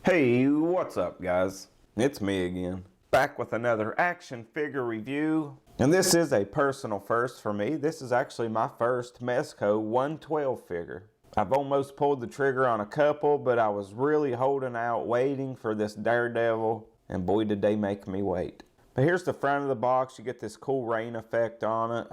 Hey, what's up guys? It's me again, back with another action figure review. And this is a personal first for me. This is actually my first MEZCO 112 figure. I've almost pulled the trigger on a couple, but I was really holding out waiting for this Daredevil, and boy did they make me wait. But here's the front of the box. You get this cool rain effect on it.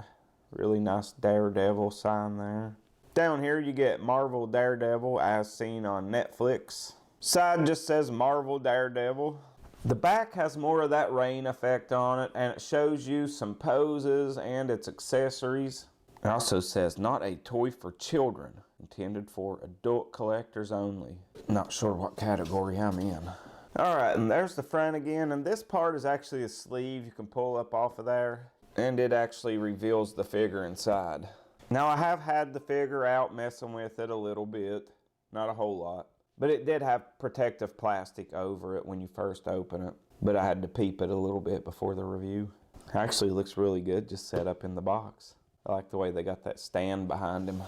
Really nice Daredevil sign there. Down here you get Marvel Daredevil as seen on Netflix. Side just says Marvel Daredevil. The back has more of that rain effect on it, and it shows you some poses and its accessories. It also says not a toy for children, intended for adult collectors only. Not sure what category I'm in. Alright, and there's the front again, and this part is actually a sleeve you can pull up off of there, and it actually reveals the figure inside. Now I have had the figure out messing with it a little bit, not a whole lot. But it did have protective plastic over it when you first open it. But I had to peep it a little bit before the review. Actually looks really good just set up in the box. I like the way they got that stand behind him.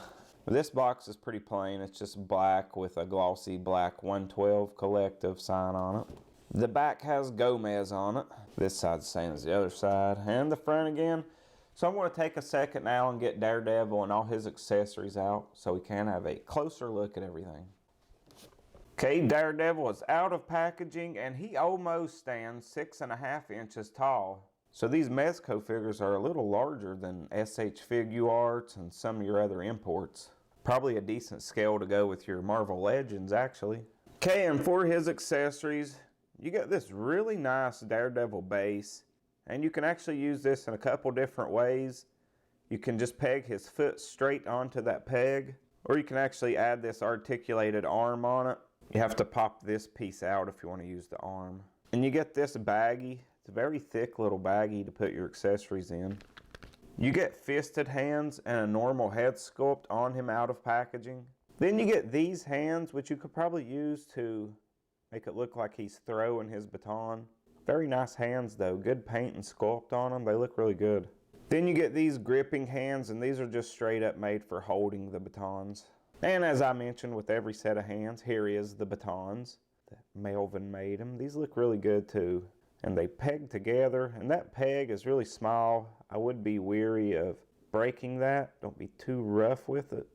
But this box is pretty plain. It's just black with a glossy black 112 collective sign on it. The back has Gomez on it. This side's the same as the other side. And the front again. So I'm going to take a second now and get Daredevil and all his accessories out so we can have a closer look at everything. Okay, Daredevil is out of packaging and he almost stands 6.5 inches tall. So these MEZCO figures are a little larger than SH Figuarts and some of your other imports. Probably a decent scale to go with your Marvel Legends actually. Okay, and for his accessories, you get this really nice Daredevil base. And you can actually use this in a couple different ways. You can just peg his foot straight onto that peg, or you can actually add this articulated arm on it. You have to pop this piece out if you want to use the arm. And you get this baggie. It's a very thick little baggie to put your accessories in. You get fisted hands and a normal head sculpt on him out of packaging. Then you get these hands, which you could probably use to make it look like he's throwing his baton. Very nice hands though. Good paint and sculpt on them. They look really good. Then you get these gripping hands, and these are just straight up made for holding the batons. And as I mentioned with every set of hands, here is the batons that Melvin made them. These look really good too. And they peg together, and that peg is really small. I would be weary of breaking that. Don't be too rough with it.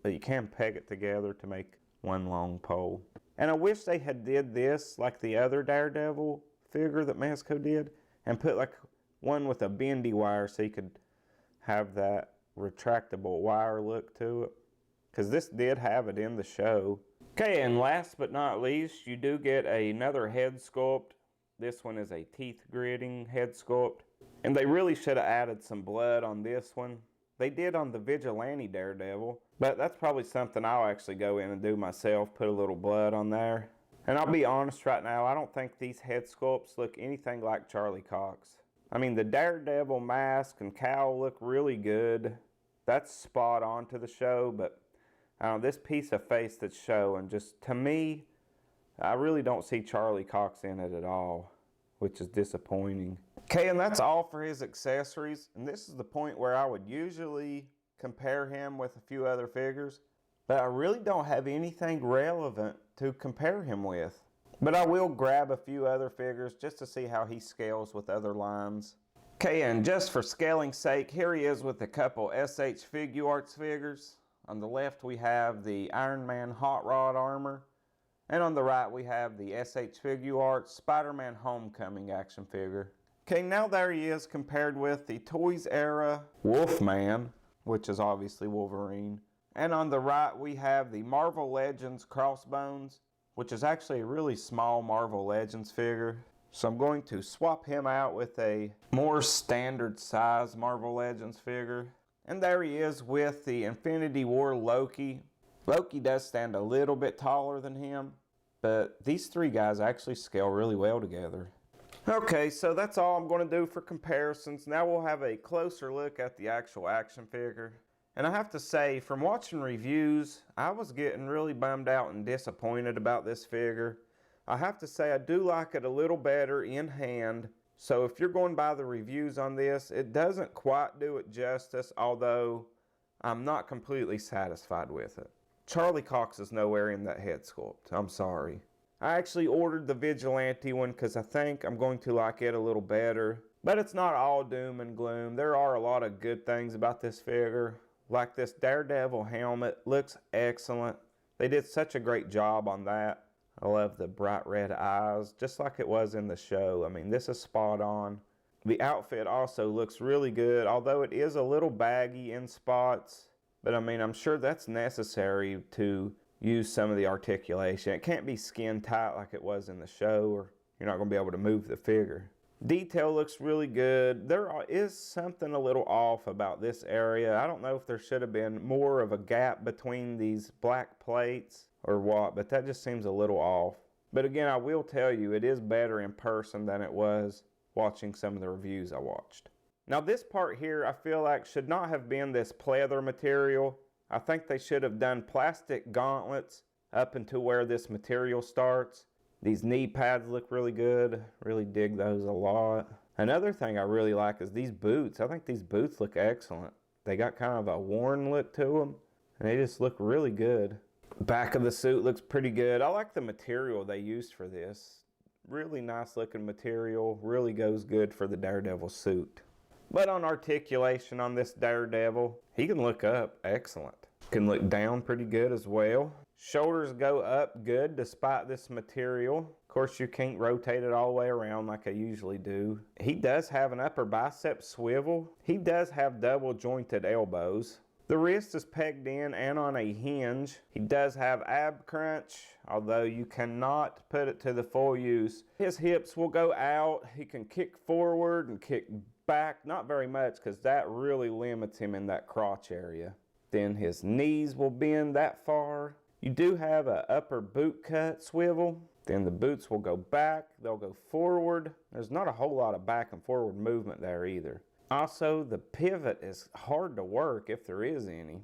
But you can peg it together to make one long pole. And I wish they had did this like the other Daredevil figure that MEZCO did, and put like one with a bendy wire so you could have that retractable wire look to it. Because this did have it in the show. Okay, and last but not least, you do get another head sculpt. This one is a teeth gritting head sculpt. And they really should have added some blood on this one. They did on the Vigilante Daredevil. But that's probably something I'll actually go in and do myself. Put a little blood on there. And I'll be honest right now, I don't think these head sculpts look anything like Charlie Cox. I mean, the Daredevil mask and cowl look really good. That's spot on to the show, but this piece of face that's showing, just to me, I really don't see Charlie Cox in it at all, which is disappointing. Okay, and that's all for his accessories. And this is the point where I would usually compare him with a few other figures, but I really don't have anything relevant to compare him with. But I will grab a few other figures just to see how he scales with other lines. Okay, and just for scaling's sake, here he is with a couple SH Figuarts figures. On the left we have the Iron Man Hot Rod armor. And on the right we have the SH Figuarts Spider-Man Homecoming action figure. Okay, now there he is compared with the Toys era Wolfman, which is obviously Wolverine. And on the right we have the Marvel Legends Crossbones, which is actually a really small Marvel Legends figure. So I'm going to swap him out with a more standard size Marvel Legends figure. And there he is with the Infinity War Loki. Loki does stand a little bit taller than him, but these three guys actually scale really well together. Okay, so that's all I'm going to do for comparisons. Now we'll have a closer look at the actual action figure. And I have to say, from watching reviews, I was getting really bummed out and disappointed about this figure. I have to say, I do like it a little better in hand. So if you're going by the reviews on this, it doesn't quite do it justice, although I'm not completely satisfied with it. Charlie Cox is nowhere in that head sculpt. I'm sorry. I actually ordered the Vigilante one because I think I'm going to like it a little better. But it's not all doom and gloom. There are a lot of good things about this figure. Like this Daredevil helmet, looks excellent. They did such a great job on that. I love the bright red eyes, just like it was in the show. I mean, this is spot on. The outfit also looks really good, although it is a little baggy in spots. But I mean, I'm sure that's necessary to use some of the articulation. It can't be skin tight like it was in the show, or you're not going to be able to move the figure. Detail looks really good. There is something a little off about this area. I don't know if there should have been more of a gap between these black plates or what, but that just seems a little off. But again, I will tell you, it is better in person than it was watching some of the reviews I watched. Now this part here, I feel like should not have been this pleather material. I think they should have done plastic gauntlets up until where this material starts. These knee pads look really good. Really dig those a lot. Another thing I really like is these boots. I think these boots look excellent. They got kind of a worn look to them, and they just look really good. Back of the suit looks pretty good. I like the material they used for this. Really nice looking material. Really goes good for the Daredevil suit. But on articulation on this Daredevil, he can look up excellent. Can look down pretty good as well. Shoulders go up good despite this material. Of course, you can't rotate it all the way around like I usually do. He does have an upper bicep swivel. He does have double jointed elbows. The wrist is pegged in and on a hinge. He does have ab crunch, although you cannot put it to the full use. His hips will go out. He can kick forward and kick back. Not very much, because that really limits him in that crotch area. Then his knees will bend that far. You do have an upper boot cut swivel. Then the boots will go back. They'll go forward. There's not a whole lot of back and forward movement there either. Also, the pivot is hard to work if there is any.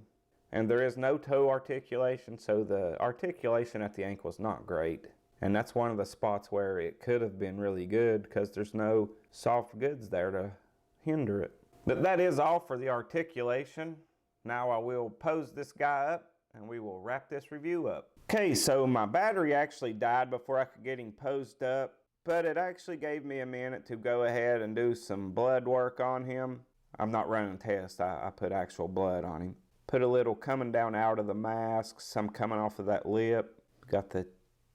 And there is no toe articulation, so the articulation at the ankle is not great. And that's one of the spots where it could have been really good, because there's no soft goods there to hinder it. But that is all for the articulation. Now I will pose this guy up and we will wrap this review up. Okay, so my battery actually died before I could get him posed up, but it actually gave me a minute to go ahead and do some blood work on him. I'm not running tests, I put actual blood on him. Put a little coming down out of the mask, some coming off of that lip. Got the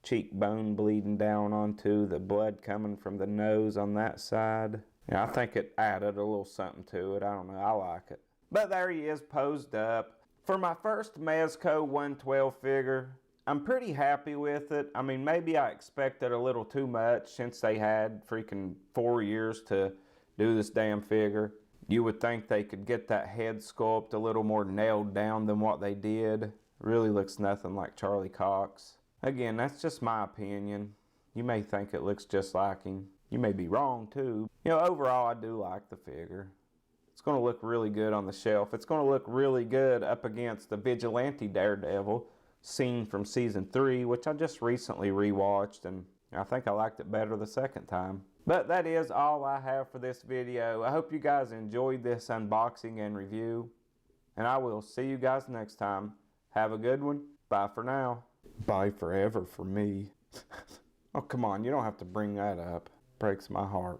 cheekbone bleeding down onto the blood coming from the nose on that side. Yeah, I think it added a little something to it. I don't know, I like it. But there he is posed up. For my first MEZCO 112 figure, I'm pretty happy with it. I mean, maybe I expected a little too much since they had freaking 4 years to do this damn figure. You would think they could get that head sculpt a little more nailed down than what they did. Really looks nothing like Charlie Cox. Again, that's just my opinion. You may think it looks just like him. You may be wrong too. You know, overall I do like the figure. It's going to look really good on the shelf. It's going to look really good up against the Vigilante Daredevil scene from season 3, which I just recently rewatched, and I think I liked it better the second time. But that is all I have for this video. I hope you guys enjoyed this unboxing and review, and I will see you guys next time. Have a good one. Bye for now. Bye forever for me. Oh, come on, you don't have to bring that up. Breaks my heart.